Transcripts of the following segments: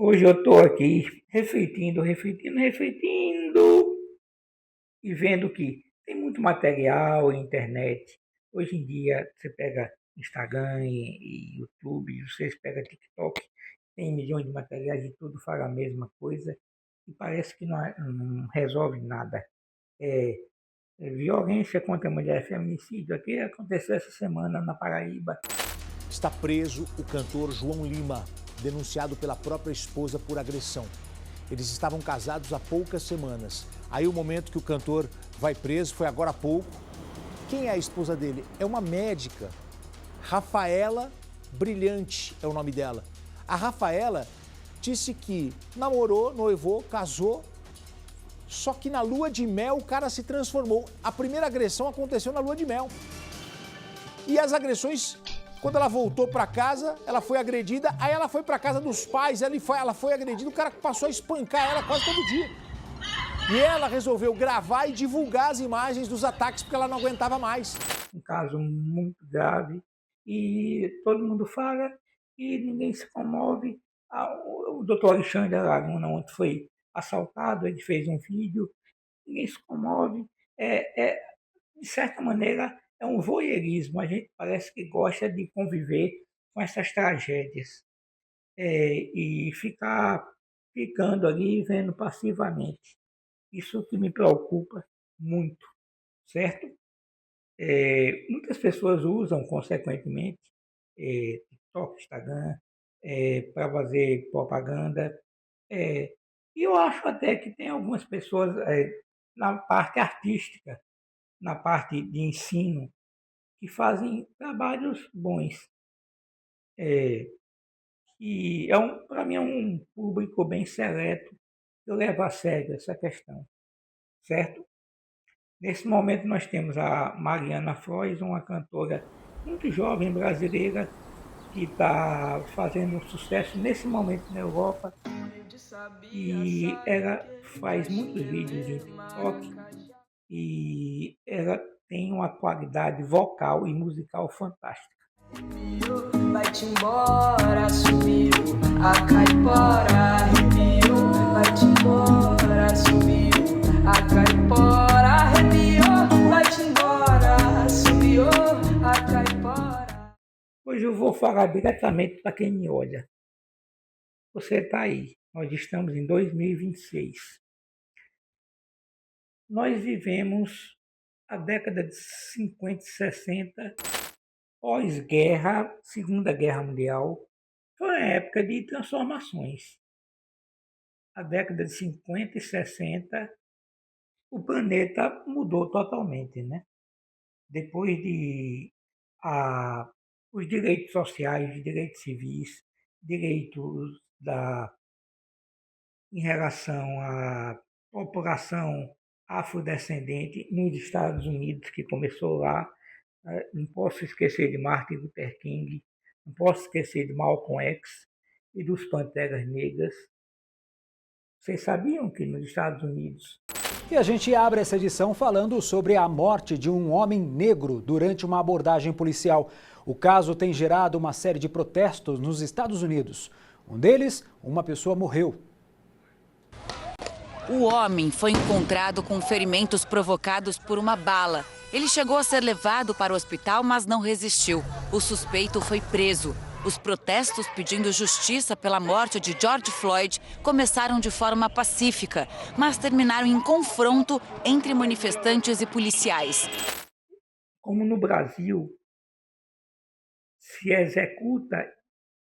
Hoje eu estou aqui refletindo e vendo que tem muito material, internet. Hoje em dia você pega Instagram e YouTube, vocês pegam TikTok, tem milhões de materiais e tudo fala a mesma coisa e parece que não resolve nada. É, violência contra a mulher, feminicídio, aqui aconteceu essa semana na Paraíba. Está preso o cantor João Lima, denunciado pela própria esposa por agressão. Eles estavam casados há poucas semanas. Aí o momento que o cantor vai preso foi agora há pouco. Quem é a esposa dele? É uma médica. Rafaela Brilhante é o nome dela. A Rafaela disse que namorou, noivou, casou, só que na lua de mel o cara se transformou. A primeira agressão aconteceu na lua de mel. E as agressões, quando ela voltou para casa, ela foi agredida, aí ela foi para casa dos pais, ela foi agredida, o cara passou a espancar ela quase todo dia. E ela resolveu gravar e divulgar as imagens dos ataques porque ela não aguentava mais. Um caso muito grave e todo mundo fala e ninguém se comove. O doutor Alexandre Aragona ontem foi assaltado, ele fez um vídeo, ninguém se comove. De certa maneira, é um voyeurismo, a gente parece que gosta de conviver com essas tragédias e ficar ficando ali vendo passivamente. Isso que me preocupa muito, certo? Muitas pessoas usam, consequentemente, TikTok, Instagram, para fazer propaganda. E eu acho até que tem algumas pessoas na parte artística, na parte de ensino, que fazem trabalhos bons. E para mim é um público bem seleto. Eu levo a sério essa questão, certo? Nesse momento nós temos a Mariana Frois, uma cantora muito jovem brasileira que está fazendo um sucesso nesse momento na Europa e ela faz muitos vídeos em TikTok e ela tem uma qualidade vocal e musical fantástica. Vai-te embora, sumiu a caipora, arrepiou. Vai-te embora, sumiu a caipora, arrepiou. Vai-te embora, sumiu a caipora. Hoje eu vou falar diretamente para quem me olha. Você está aí, nós estamos em 2026. Nós vivemos a década de 50 e 60, pós-guerra, Segunda Guerra Mundial, foi uma época de transformações. A década de 50 e 60, o planeta mudou totalmente, né? Depois de os direitos sociais, os direitos civis, direitos em relação à população afrodescendente nos Estados Unidos, que começou lá. Não posso esquecer de Martin Luther King, não posso esquecer de Malcolm X e dos Panteras Negras. Vocês sabiam que nos Estados Unidos... E a gente abre essa edição falando sobre a morte de um homem negro durante uma abordagem policial. O caso tem gerado uma série de protestos nos Estados Unidos. Um deles, uma pessoa morreu. O homem foi encontrado com ferimentos provocados por uma bala. Ele chegou a ser levado para o hospital, mas não resistiu. O suspeito foi preso. Os protestos pedindo justiça pela morte de George Floyd começaram de forma pacífica, mas terminaram em confronto entre manifestantes e policiais. Como no Brasil se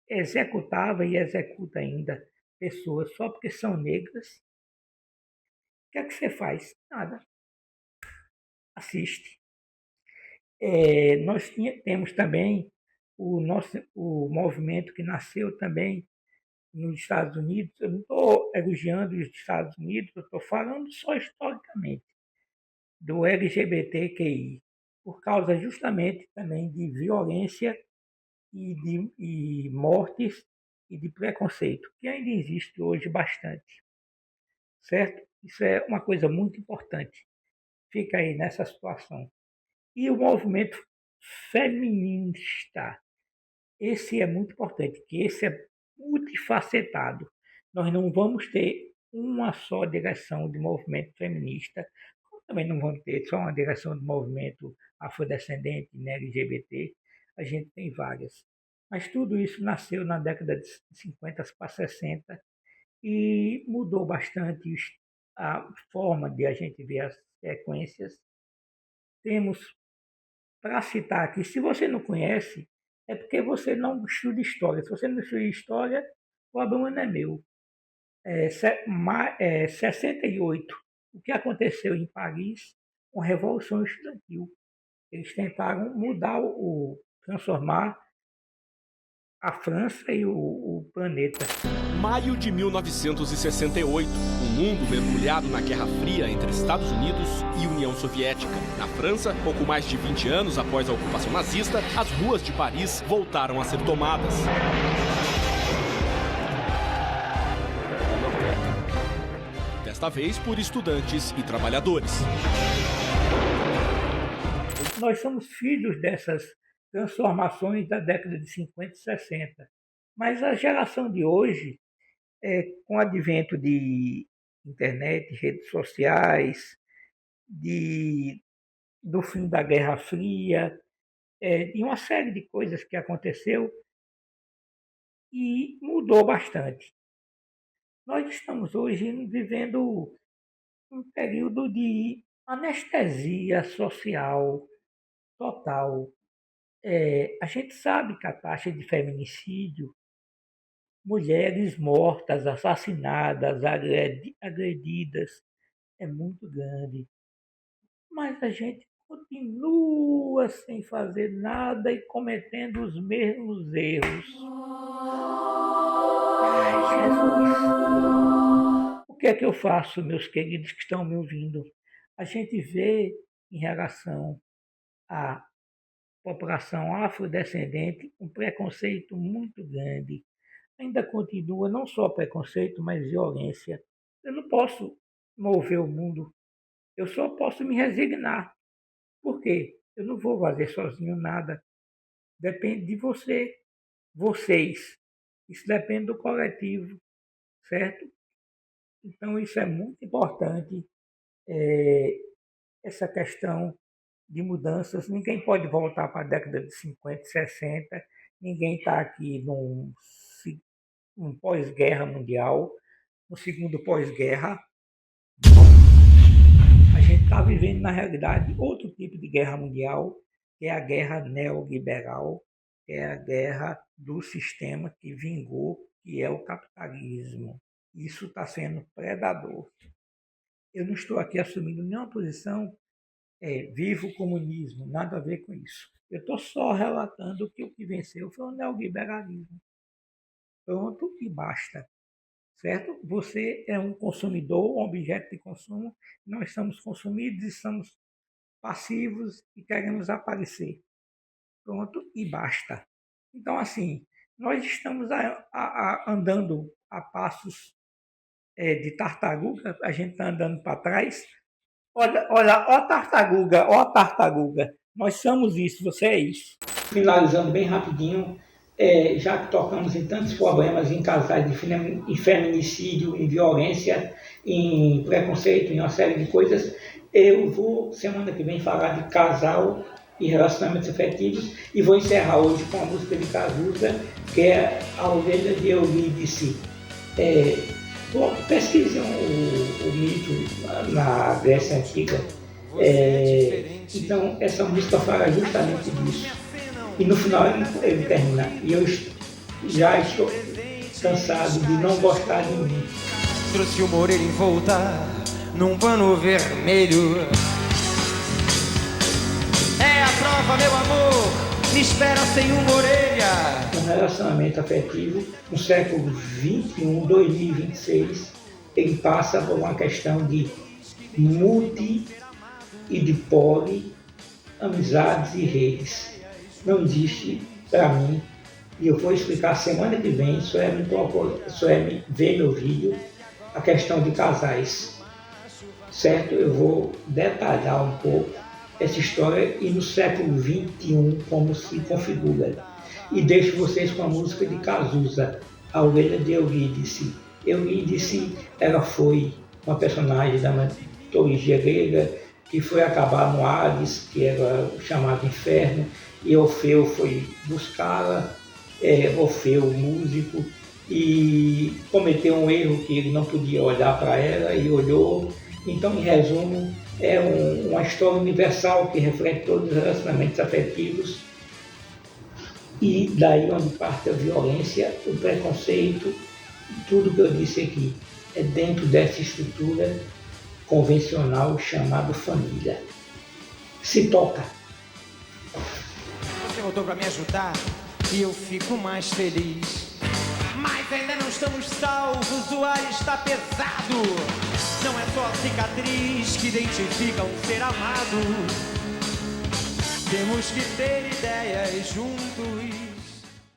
executava e executa ainda pessoas só porque são negras, o que é que você faz? Nada. Assiste. Nós temos também o movimento que nasceu também nos Estados Unidos. Eu não estou elogiando os Estados Unidos, eu estou falando só historicamente do LGBTQI, por causa justamente também de violência e mortes e de preconceito, que ainda existe hoje bastante, certo? Isso é uma coisa muito importante. Fica aí nessa situação. E o movimento feminista, esse é muito importante, que esse é multifacetado. Nós não vamos ter uma só direção de movimento feminista, como também não vamos ter só uma direção de movimento afrodescendente, né, LGBT, a gente tem várias. Mas tudo isso nasceu na década de 50 para 60 e mudou bastante a forma de a gente ver as sequências. Temos, para citar aqui, se você não conhece, é porque você não estuda história. Se você não estuda história, o problema não é meu. 68, o que aconteceu em Paris, uma revolução estudantil. Eles tentaram mudar, transformar a França e o planeta. Maio de 1968, o mundo mergulhado na Guerra Fria entre Estados Unidos e União Soviética. Na França, pouco mais de 20 anos após a ocupação nazista, as ruas de Paris voltaram a ser tomadas. Desta vez por estudantes e trabalhadores. Nós somos filhos dessas transformações da década de 50 e 60. Mas a geração de hoje, com o advento de internet, redes sociais, do fim da Guerra Fria, e uma série de coisas que aconteceu e mudou bastante. Nós estamos hoje vivendo um período de anestesia social total. A gente sabe que a taxa de feminicídio, mulheres mortas, assassinadas, agredidas, é muito grande. Mas a gente continua sem fazer nada e cometendo os mesmos erros. Ai, Jesus! O que é que eu faço, meus queridos que estão me ouvindo? A gente vê, em relação à população afrodescendente, um preconceito muito grande. Ainda continua não só preconceito, mas violência. Eu não posso mover o mundo, eu só posso me resignar. Por quê? Eu não vou fazer sozinho nada. Depende de vocês. Isso depende do coletivo, certo? Então, isso é muito importante, essa questão de mudanças. Ninguém pode voltar para a década de 50, 60. Ninguém está aqui num pós-guerra mundial, no segundo pós-guerra. A gente está vivendo, na realidade, outro tipo de guerra mundial, que é a guerra neoliberal, que é a guerra do sistema que vingou, que é o capitalismo. Isso está sendo predador. Eu não estou aqui assumindo nenhuma posição, viva o comunismo, nada a ver com isso. Eu estou só relatando que o que venceu foi o neoliberalismo. Pronto e basta. Certo? Você é um consumidor, um objeto de consumo. Nós estamos consumidos e somos passivos e queremos aparecer. Pronto e basta. Então, assim, nós estamos andando a passos de tartaruga, a gente está andando para trás. Olha, ó tartaruga, ó tartaruga. Nós somos isso, você é isso. Finalizando bem rapidinho, já que tocamos em tantos problemas, em casais, em feminicídio, em violência, em preconceito, em uma série de coisas, eu vou, semana que vem, falar de casal e relacionamentos afetivos e vou encerrar hoje com a música de Cazuza, que é A Ovelha de Eurídice. Pesquisem o mito na Grécia Antiga. Então, essa música fala justamente disso. E no final ele termina. E eu já estou cansado de não gostar de mim. Trouxe o Moreira envolta num pano vermelho. É a prova, meu amor, me espera sem uma orelha. Um relacionamento afetivo, no século XXI, 2026, ele passa por uma questão de multi e de poli, amizades e redes. Não existe para mim, e eu vou explicar semana que vem, só é ver meu vídeo, a questão de casais, certo? Eu vou detalhar um pouco essa história e no século XXI como se configura. E deixo vocês com a música de Cazuza, A Ovelha de Eurídice. Eurídice, ela foi uma personagem da mitologia grega que foi acabar no Hades, que era o chamado inferno, e Orfeu foi buscá-la, Orfeu, músico, e cometeu um erro que ele não podia olhar para ela e olhou. Então, em resumo, é uma história universal que reflete todos os relacionamentos afetivos e daí onde parte a violência, o preconceito, tudo que eu disse aqui é dentro dessa estrutura convencional chamada família. Se toca. Você voltou pra me ajudar e eu fico mais feliz. Mas ainda não estamos salvos, o ar está pesado. Não é só a cicatriz que identifica um ser amado. Temos que ter ideias juntos.